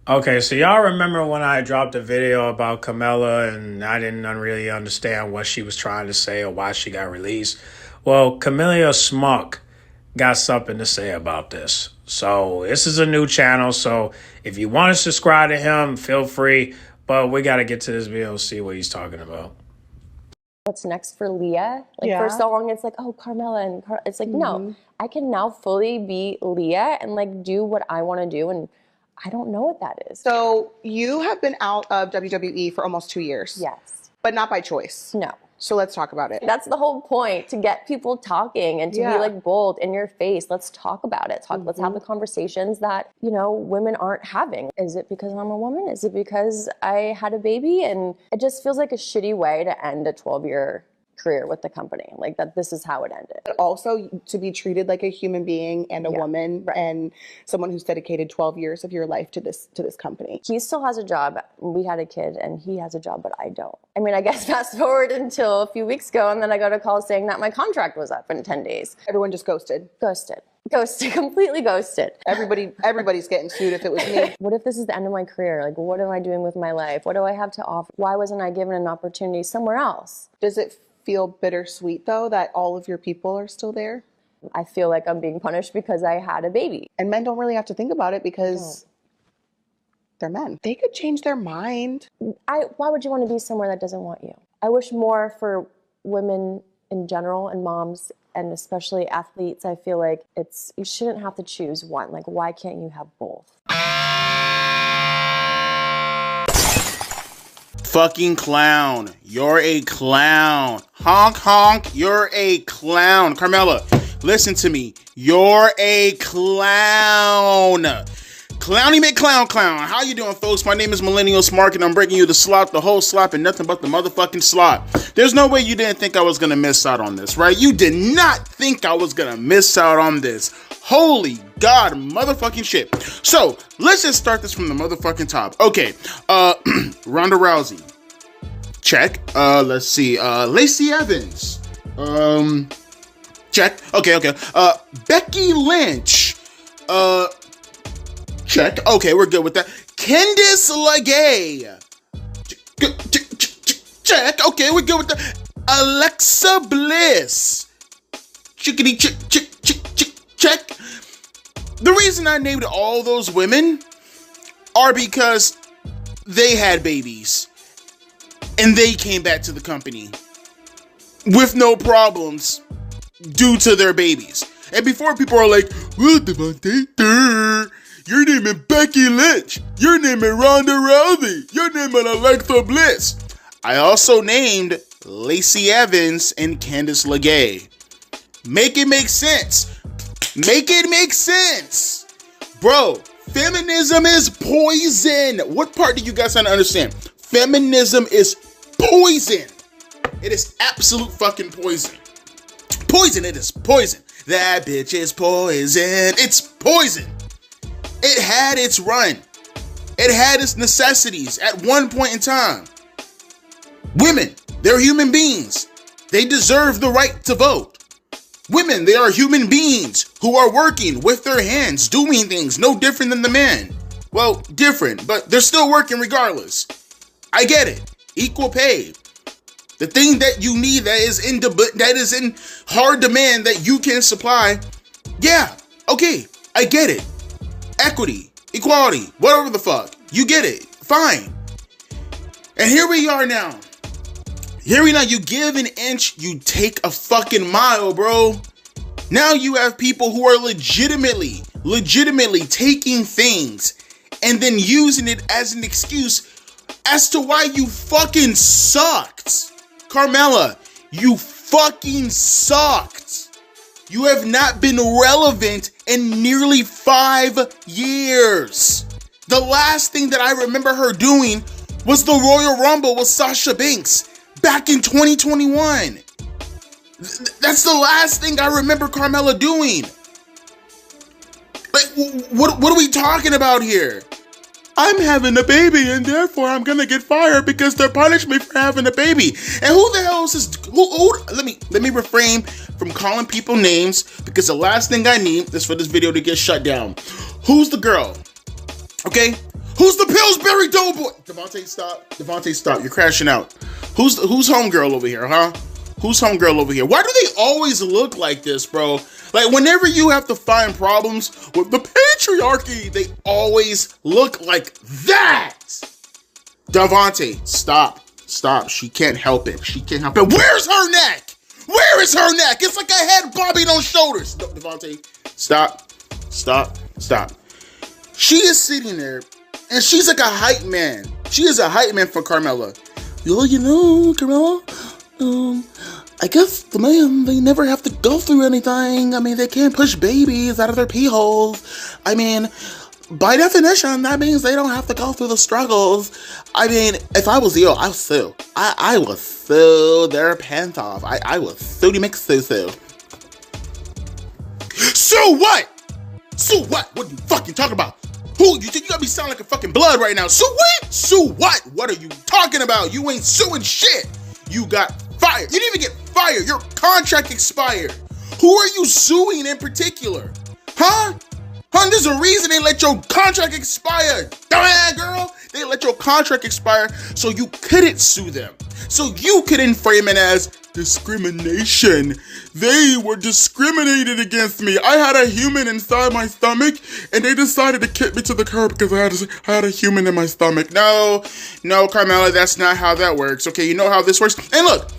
Okay, so y'all remember when I dropped a video about Carmella and I didn't really understand what she was trying to say or why she got released? Well, Camilla Smuck got something to say about this. So this is a new channel, so if you want to subscribe to him, feel free. But we got to get to this video and see what he's talking about. What's next for Leah? Like for so long, it's like, oh, Carmella, and it's like, no, I can now fully be Leah and like do what I want to do, and I don't know what that is. So you have been out of WWE for almost 2 years. Yes. But not by choice. No. So let's talk about it. That's the whole point, to get people talking and to be like bold in your face. Let's talk about it. Let's have the conversations that, you know, women aren't having. Is it because I'm a woman? Is it because I had a baby? And it just feels like a shitty way to end a 12-year career with the company, like that this is how it ended. But also to be treated like a human being and a woman and someone who's dedicated 12 years of your life to this company. He still has a job. We had a kid and he has a job, but I don't. I mean, I guess fast forward until a few weeks ago and then I got a call saying that my contract was up in 10 days. Everyone just ghosted. Ghosted, completely ghosted. Everybody's getting sued if it was me. What if this is the end of my career? Like, what am I doing with my life? What do I have to offer? Why wasn't I given an opportunity somewhere else? Does it feel bittersweet though that all of your people are still there? I feel like I'm being punished because I had a baby. And men don't really have to think about it because they're men. They could change their mind. Why would you want to be somewhere that doesn't want you? I wish more for women in general and moms and especially athletes. I feel like you shouldn't have to choose one. Like, why can't you have both? Fucking clown. You're a clown. Honk, honk. You're a clown. Carmella, listen to me. You're a clown. Clowny McClown clown. How you doing, folks? My name is Millennial Smart, and I'm bringing you the slop, the whole slop, and nothing but the motherfucking slop. There's no way you didn't think I was gonna miss out on this, right? You did not think I was gonna miss out on this. Holy God, motherfucking shit. So, let's just start this from the motherfucking top. Okay, Ronda Rousey. Check. Let's see. Lacey Evans. Check. Okay. Becky Lynch. Check. Okay, we're good with that. Candice LeRae. Check. Okay, we're good with that. Alexa Bliss. Chickity check. The reason I named all those women are because they had babies and they came back to the company with no problems due to their babies. And before people are like, well, Devontae, your name is Becky Lynch, your name is Ronda Rousey, your name is Alexa Bliss. I also named Lacey Evans and Candice LeRae. Make it make sense. Make it make sense. Bro, feminism is poison. What part do you guys not understand? Feminism is poison. It is absolute fucking poison. Poison, it is poison. That bitch is poison. It's poison. It had its run. It had its necessities at one point in time. Women, they're human beings. They deserve the right to vote. Women, they are human beings who are working with their hands, doing things no different than the men. Well, different, but they're still working regardless. I get it. Equal pay. The thing that you need that is in hard demand that you can supply. Yeah, okay, I get it. Equity, equality, whatever the fuck. You get it. Fine. And here we are now. You give an inch, you take a fucking mile, bro. Now you have people who are legitimately taking things and then using it as an excuse as to why you fucking sucked. Carmella, you fucking sucked. You have not been relevant in nearly 5 years. The last thing that I remember her doing was the Royal Rumble with Sasha Banks back in 2021. That's the last thing I remember Carmella doing. Like, what are we talking about here? I'm having a baby and therefore I'm gonna get fired because they punished me for having a baby. And who the hell is this? Let me refrain from calling people names because the last thing I need is for this video to get shut down. Who's the girl? Okay? Who's the Pillsbury Doughboy? Devontae, stop. Devontae, stop. You're crashing out. Who's homegirl over here, huh? Who's homegirl over here? Why do they always look like this, bro? Like, whenever you have to find problems with the patriarchy, they always look like that. Devontae, stop. Stop. She can't help it. She can't help it. Where's her neck? Where is her neck? It's like a head bobbing on shoulders. No, Devontae, stop. Stop. Stop. She is sitting there, and she's like a hype man. She is a hype man for Carmella. Well, you know, Carmella, I guess the men, they never have to go through anything. I mean, they can't push babies out of their pee holes. I mean, by definition, that means they don't have to go through the struggles. I mean, if I was you, I would sue. I would sue their pants off. I would sue to make sue. Sue what? Sue what? What are you fucking talking about? Who? You think you got me sound like a fucking blood right now? Sue what? Sue what? What are you talking about? You ain't suing shit. You got fired. You didn't even get fired. Your contract expired. Who are you suing in particular? Huh? There's a reason they let your contract expire. Dumbass girl. They let your contract expire so you couldn't sue them. So you couldn't frame it as discrimination. They were discriminated against me. I had a human inside my stomach, and they decided to kick me to the curb because I had a human in my stomach. No, Carmella, that's not how that works. Okay, you know how this works? And look.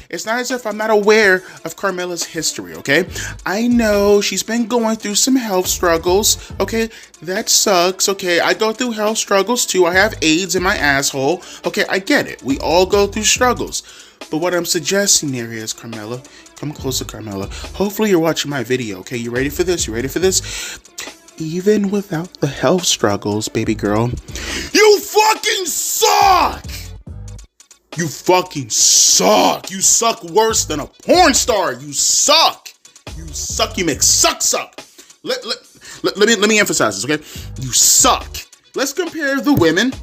It's not as if I'm not aware of Carmella's history, okay? I know she's been going through some health struggles, okay? That sucks, okay? I go through health struggles too. I have AIDS in my asshole. Okay, I get it. We all go through struggles. But what I'm suggesting here is, Carmella, come closer, Carmella. Hopefully you're watching my video, okay? You ready for this? You ready for this? Even without the health struggles, baby girl, you fucking suck! You fucking suck. You suck worse than a porn star. You suck. You suck. You make suck. Let me emphasize this, okay? You suck. Let's compare the women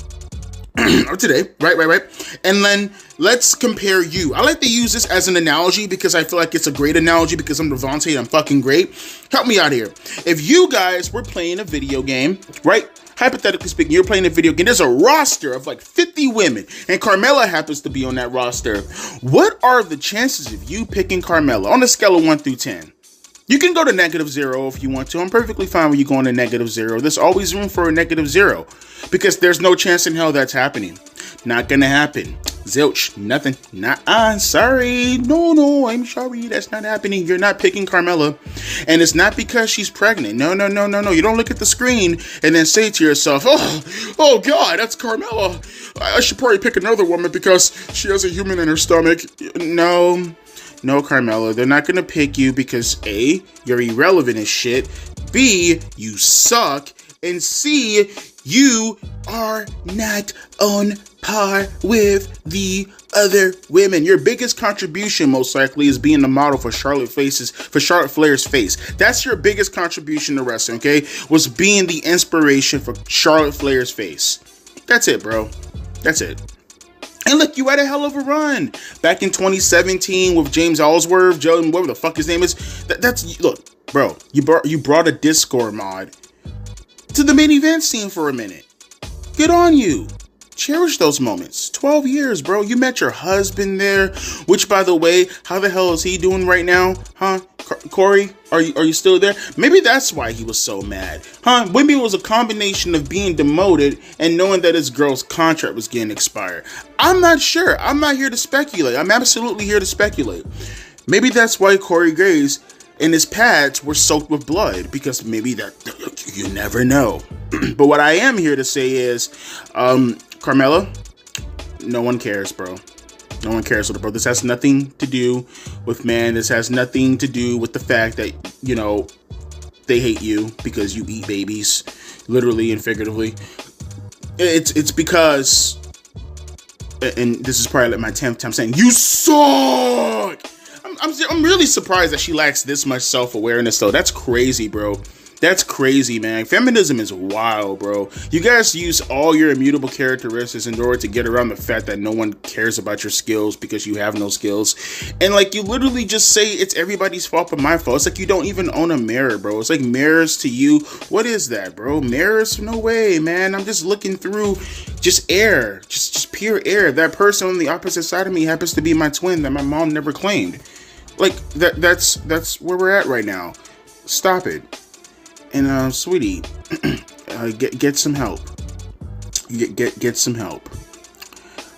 of today, right? And then let's compare you. I like to use this as an analogy because I feel like it's a great analogy because I'm Devontae and I'm fucking great. Help me out here. If you guys were playing a video game, right? Hypothetically speaking, you're playing a video game. There's a roster of like 50 women, and Carmella happens to be on that roster. What are the chances of you picking Carmella on a scale of 1 through 10? You can go to -0 if you want to. I'm perfectly fine when you go on to -0. There's always room for a -0 because there's no chance in hell that's happening. Not gonna happen. Zilch, nothing. Sorry. No, I'm sorry. That's not happening. You're not picking Carmella. And it's not because she's pregnant. No. You don't look at the screen and then say to yourself, oh God, that's Carmella. I should probably pick another woman because she has a human in her stomach. No, Carmella. They're not going to pick you because A, you're irrelevant as shit. B, you suck. And C, you are not on par with the other women. Your biggest contribution, most likely, is being the model for Charlotte Flair's face. That's your biggest contribution to wrestling, okay? Was being the inspiration for Charlotte Flair's face. That's it, bro. That's it. And look, you had a hell of a run back in 2017 with James Ellsworth, whatever the fuck his name is. Look, bro. You brought a Discord mod to the main event scene for a minute. Good on you. Cherish those moments. 12 years, bro. You met your husband there, which, by the way, how the hell is he doing right now? Huh? Corey, are you still there? Maybe that's why he was so mad. Huh? Maybe it was a combination of being demoted and knowing that his girl's contract was getting expired. I'm not sure. I'm not here to speculate. I'm absolutely here to speculate. Maybe that's why Corey Graves and his pads were soaked with blood, because maybe that, you never know. But what I am here to say is, Carmella, no one cares, bro. No one cares, little bro. This has nothing to do with man. This has nothing to do with the fact that, you know, they hate you because you eat babies, literally and figuratively. It's because, and this is probably like my 10th time saying, you suck! I'm really surprised that she lacks this much self-awareness, though. That's crazy, bro. That's crazy, man. Feminism is wild, bro. You guys use all your immutable characteristics in order to get around the fact that no one cares about your skills because you have no skills. And like, you literally just say it's everybody's fault but my fault. It's like you don't even own a mirror, bro. It's like mirrors to you. What is that, bro? Mirrors? No way, man. I'm just looking through just air, just pure air. That person on the opposite side of me happens to be my twin that my mom never claimed. Like, that's where we're at right now. Stop it. And sweetie, get some help. Get some help.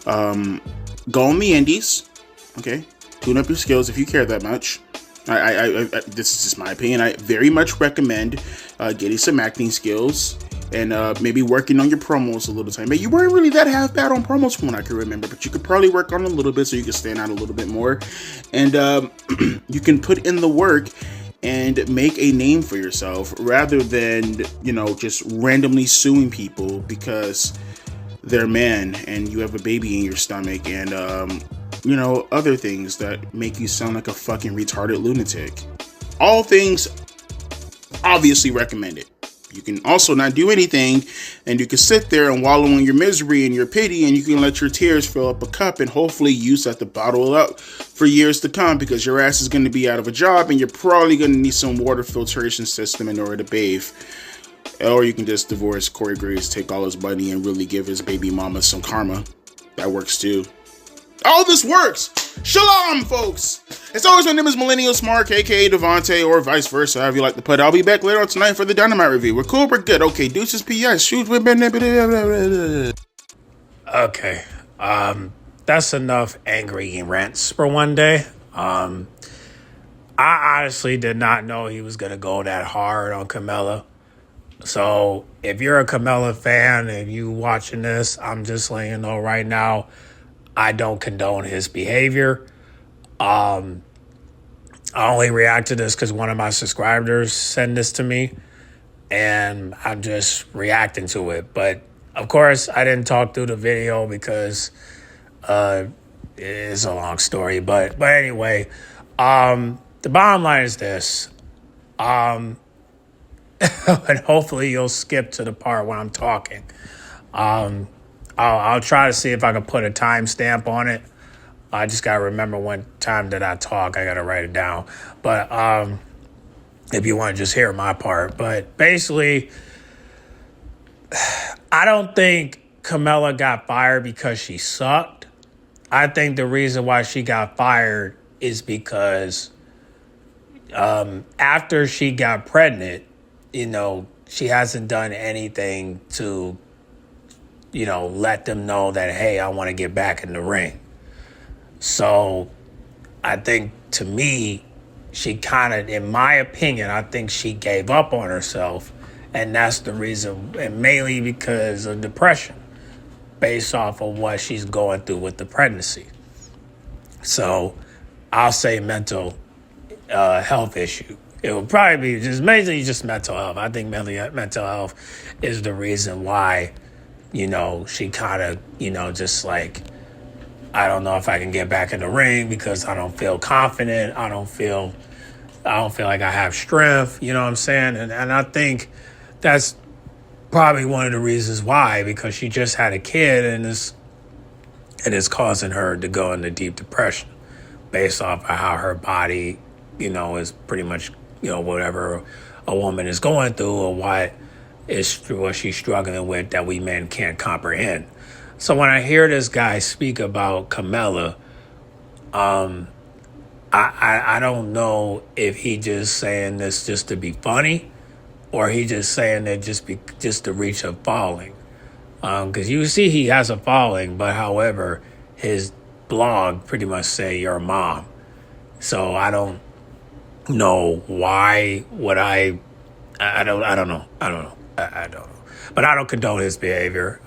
Go on the indies, okay? Tune up your skills if you care that much. I this is just my opinion. I very much recommend getting some acting skills and maybe working on your promos a little time. But you weren't really that half bad on promos from what I can remember, but you could probably work on a little bit so you can stand out a little bit more. And you can put in the work and make a name for yourself rather than, you know, just randomly suing people because they're men and you have a baby in your stomach and, you know, other things that make you sound like a fucking retarded lunatic. All things obviously recommended. You can also not do anything, and you can sit there and wallow in your misery and your pity, and you can let your tears fill up a cup, and hopefully you set the bottle up for years to come because your ass is going to be out of a job, and you're probably going to need some water filtration system in order to bathe. Or you can just divorce Corey Graves, take all his money, and really give his baby mama some karma. That works too. All this works. Shalom, folks. As always, my name is Millennial Smart, aka Devontae, or vice versa, however you like to put it. I'll be back later on tonight for the Dynamite review. We're cool, we're good. Okay, deuces, P.S. Shoot. Okay. That's enough angry rants for one day. I honestly did not know he was going to go that hard on Carmella. So if you're a Carmella fan and you watching this, I'm just letting you know right now, I don't condone his behavior. I only react to this because one of my subscribers sent this to me, and I'm just reacting to it. But of course, I didn't talk through the video because it's a long story. But anyway, the bottom line is this. And hopefully you'll skip to the part when I'm talking. I'll try to see if I can put a timestamp on it. I just gotta remember when time that I talk. I gotta write it down. But if you want to just hear my part. But basically, I don't think Carmella got fired because she sucked. I think the reason why she got fired is because after she got pregnant, you know, she hasn't done anything to, you know, let them know that, hey, I want to get back in the ring. So I think, to me, she kind of, in my opinion, I think she gave up on herself. And that's the reason, and mainly because of depression, based off of what she's going through with the pregnancy. So I'll say mental health issue. It will probably be just mainly just mental health. I think mental health is the reason why, you know, she kind of, you know, just like, I don't know if I can get back in the ring because I don't feel confident. I don't feel like I have strength. You know what I'm saying? And I think that's probably one of the reasons why, because she just had a kid and it's causing her to go into deep depression based off of how her body, you know, is pretty much, you know, whatever a woman is going through or what she's struggling with that we men can't comprehend. So when I hear this guy speak about Carmella, I don't know if he just saying this just to be funny, or he just saying it just to reach a following. Because you see he has a following, but however, his blog pretty much say your mom. So I don't know why would I don't know. I don't know. But I don't condone his behavior.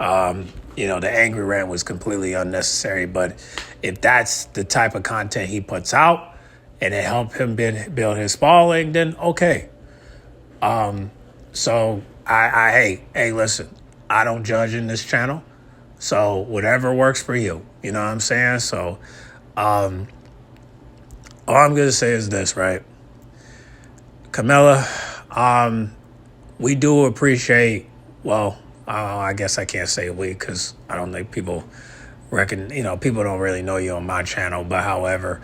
You know, the angry rant was completely unnecessary. But if that's the type of content he puts out and it helped him build his following, then okay. So hey, listen, I don't judge in this channel. So whatever works for you, you know what I'm saying? So all I'm going to say is this, right? Carmella, we do appreciate, well, I guess I can't say we because I don't think people people don't really know you on my channel. But however,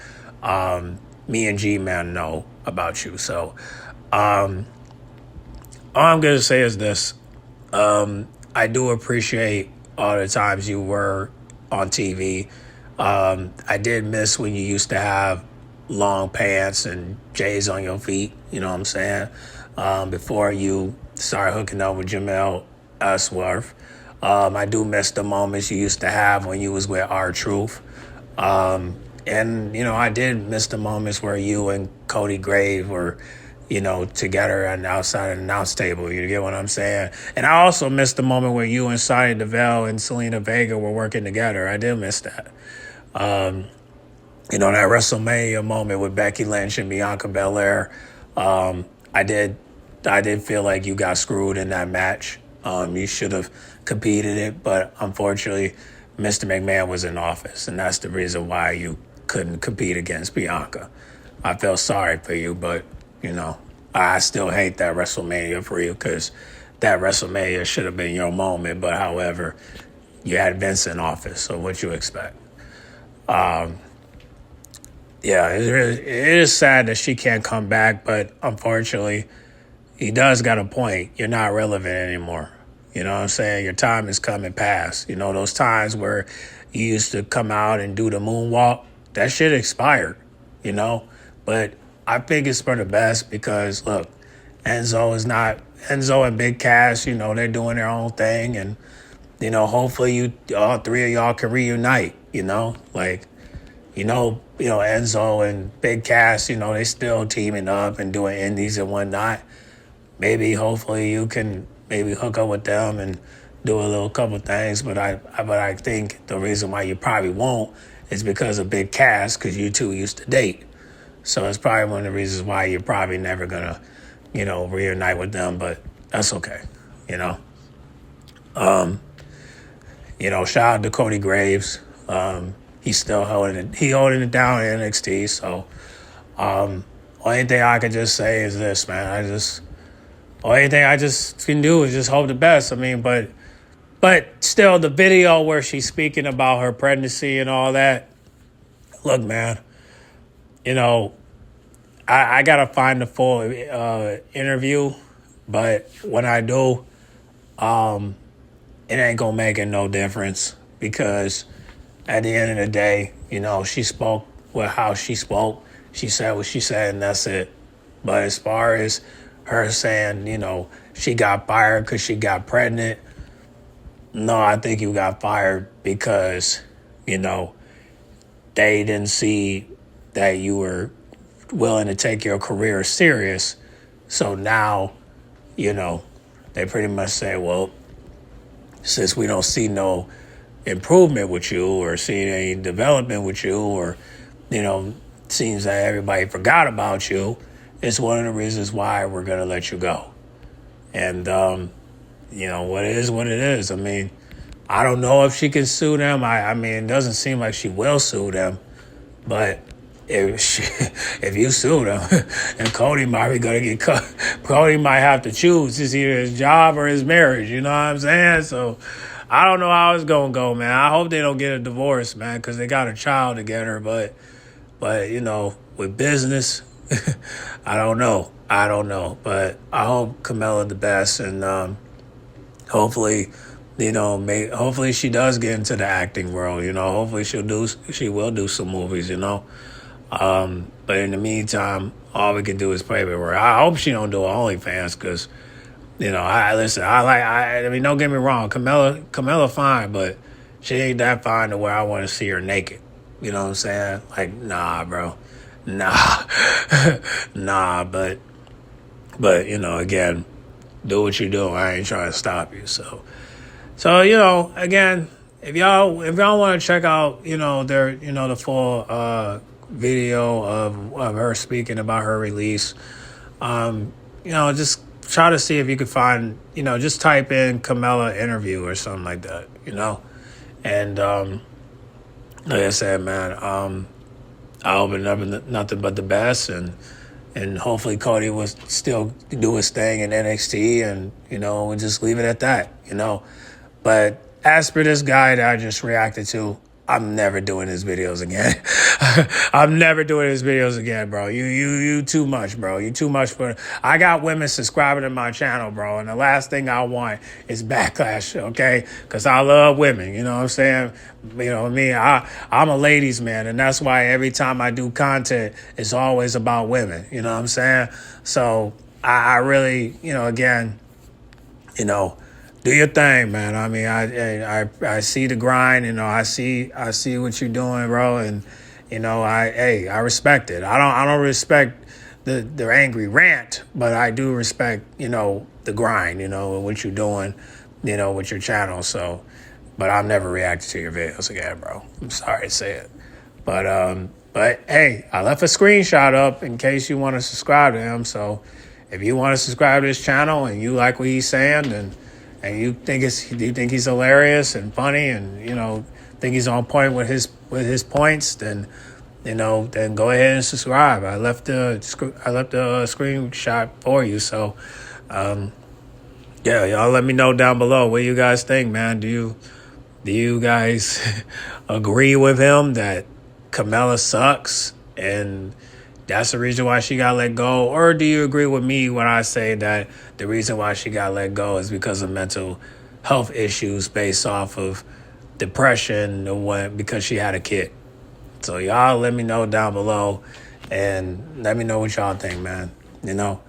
me and G-Man know about you. So all I'm going to say is this. I do appreciate all the times you were on TV. I did miss when you used to have long pants and J's on your feet, you know what I'm saying? Before you started hooking up with Jamel Asworth. I do miss the moments you used to have when you was with R-Truth. And, I did miss the moments where you and Cody Grave were, together and outside of the announce table. You get what I'm saying? And I also missed the moment where you and Sonya Deville and Selena Vega were working together. I did miss that. That WrestleMania moment with Becky Lynch and Bianca Belair. I did feel like you got screwed in that match. You should have competed it, but unfortunately, Mr. McMahon was in office, and that's the reason why you couldn't compete against Bianca. I feel sorry for you, but, I still hate that WrestleMania for you because that WrestleMania should have been your moment, but however, you had Vince in office, so what you expect? It is sad that she can't come back, but unfortunately, he does got a point. You're not relevant anymore. You know what I'm saying? Your time is coming past. Those times where you used to come out and do the moonwalk, that shit expired, But I think it's for the best because, look, Enzo and Big Cass, they're doing their own thing. And, hopefully all three of y'all can reunite, Enzo and Big Cass, they still teaming up and doing indies and whatnot. Maybe, hopefully, you can maybe hook up with them and do a little couple things. But I think the reason why you probably won't is because of Big Cass, because you two used to date. So it's probably one of the reasons why you're probably never gonna, reunite with them. But that's okay, Shout out to Cody Graves. He's still holding it down in NXT. So, only thing I can just say is this, man. Only thing I just can do is just hope the best. I mean, but still, the video where she's speaking about her pregnancy and all that. Look, man. I gotta find the full interview, but when I do, it ain't gonna make it no difference because at the end of the day, she spoke with how she spoke. She said what she said, and that's it. But as far as her saying, she got fired because she got pregnant, no, I think you got fired because, they didn't see that you were willing to take your career serious. So now, they pretty much say, well, since we don't see no improvement with you or seeing any development with you or, seems that everybody forgot about you, it's one of the reasons why we're going to let you go. And, what it is. I mean, I don't know if she can sue them. I mean, it doesn't seem like she will sue them. But if you sue them, and Cody might be going to get cut, Cody might have to choose. It's either his job or his marriage. You know what I'm saying? So I don't know how it's going to go, man. I hope they don't get a divorce, man, because they got a child together. But with business, I don't know. But I hope Carmella the best, and hopefully, hopefully she does get into the acting world. Hopefully she will do some movies. But in the meantime, all we can do is pray with her. I hope she don't do OnlyFans because, I mean, don't get me wrong, Carmella fine, but she ain't that fine to where I want to see her naked. You know what I'm saying? Like, nah, bro. Nah. Nah, but again, do what you do. I ain't trying to stop you. So again, if y'all want to check out, their, the full video of her speaking about her release, just try to see if you can find, just type in Carmella interview or something like that, and like I said, man, I hope nothing but the best, and And hopefully Cody will still do his thing in NXT, and, you know, we'll just leave it at that, you know. But as for this guy that I just reacted to, I'm never doing his videos again. I'm never doing his videos again, bro. You too much, bro. You too much for... I got women subscribing to my channel, bro, and the last thing I want is backlash, okay? Because I love women, you know what I'm saying? You know me, I'm a ladies' man, and that's why every time I do content, it's always about women, you know what I'm saying? So I really, you know, again, you know, do your thing, man. I mean, I see the grind. You know, I see what you're doing, bro. And you know, I respect it. I don't respect the angry rant, but I do respect, you know, the grind. You know, and what you're doing, you know, with your channel. So, but I've never reacted to your videos again, bro. I'm sorry to say it, but hey, I left a screenshot up in case you want to subscribe to him. So, if you want to subscribe to his channel and you like what he's saying, then. And you think he's hilarious and funny, and you know, think he's on point with his points, then you know, then go ahead and subscribe. I left a screenshot for you. So, yeah, y'all let me know down below what you guys think, man. Do you guys agree with him that Carmella sucks and that's the reason why she got let go? Or do you agree with me when I say that the reason why she got let go is because of mental health issues based off of depression because she had a kid? So y'all let me know down below and let me know what y'all think, man. You know,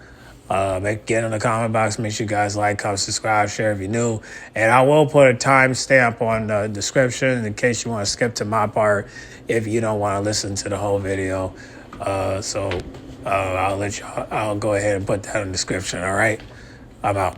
get in the comment box. Make sure you guys like, comment, subscribe, share if you're new. And I will put a timestamp on the description in case you want to skip to my part if you don't want to listen to the whole video. I'll go ahead and put that in the description. All right, I'm out.